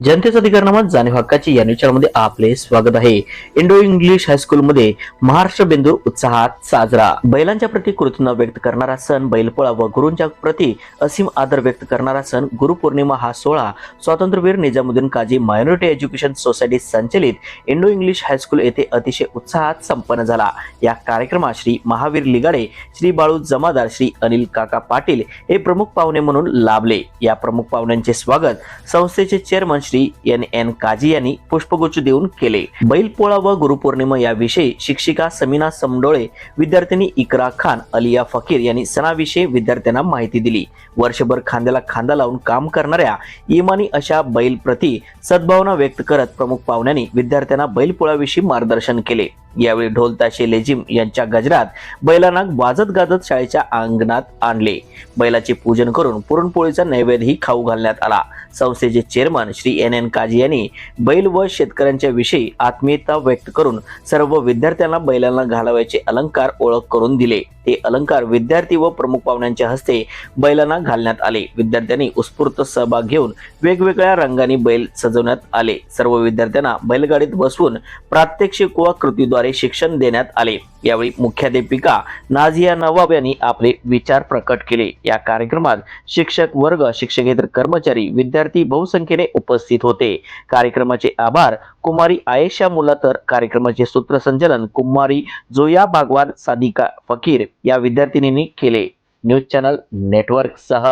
जनतेचा अधिकारनामा जाणीव हक्काची या न्यूजमध्ये आपले स्वागत आहे। इंडो इंग्लिश हायस्कूल मध्ये महाराष्ट्र बेंदूर उत्साहात साजरा। बैलांच्या प्रती कृतज्ञता व्यक्त करणारा सण बैलपोळा व गुरूंच्या प्रती असीम आदर व्यक्त करणारा सण गुरुपौर्णिमा हा सोहळा स्वातंत्र्यवीर निजामुद्दीन काजी मायनॉरिटी एज्युकेशन सोसायटी संचलित इंडो इंग्लिश हायस्कूल येथे अतिशय उत्साहात संपन्न झाला। या कार्यक्रमात श्री महावीर लिगाडे, श्री बाळू जमादार, श्री अनिल काका पाटील हे प्रमुख पाहुणे म्हणून लाभले। या प्रमुख पाहुण्यांचे स्वागत संस्थेचे चेअरमन श्री एन काजी यांनी पुष्पगुच्छ देऊन केले। बैलपोळा व गुरुपौर्णिमा याविषयी शिक्षिका समीना समडोळे, विद्यार्थिनी इकरा खान, अलिया फकीर यांनी सणाविषयी विद्यार्थ्यांना माहिती दिली। वर्षभर खांद्याला खांदा लावून काम करणाऱ्या इमानी अशा बैल प्रती सद्भावना व्यक्त करत प्रमुख पाहुण्यांनी विद्यार्थ्यांना बैलपोळ्याविषयी मार्गदर्शन केले। यावेळी ढोल ताशे लेझिम यांच्या गजरात बैलांना वाजत गाजत शाळेच्या अंगणात आणले। बैलाचे पूजन करून पुरणपोळीचा नैवेद्यही खाऊ घालण्यात आला। संस्थेचे चेअरमन श्री एन काजी यांनी बैल व शेतकऱ्यांच्या विषयी आत्मीयता व्यक्त करून सर्व विद्यार्थ्यांना बैलांना घालावायचे अलंकार ओळख करून दिले। ते अलंकार विद्यार्थी व प्रमुख पाहुण्यांच्या हस्ते बैलांना घालण्यात आले। विद्यार्थ्यांनी उत्स्फूर्त सहभाग घेऊन वेगवेगळ्या रंगांनी बैल सजवण्यात आले। सर्व विद्यार्थ्यांना बैलगाडीत बसवून प्रात्यक्षिक व कृतीद्वारे शिक्षण देण्यात आले। यावेळी मुख्याध्यापिका नाझिया नवाब यांनी आपले विचार प्रकट केले। या कार्यक्रमात शिक्षक वर्ग, शिक्षकेतर कर्मचारी, विद्यार्थी बहुसंख्येने उपस्थित होते। कार्यक्रमाचे आभार कुमारी आयेशा मुलातर, कार्यक्रमाचे सूत्रसंचालन कुमारी जोया भागवान, सादिका फकीर या विद्यार्थिनींनी केले। न्यूज चॅनल नेटवर्क सह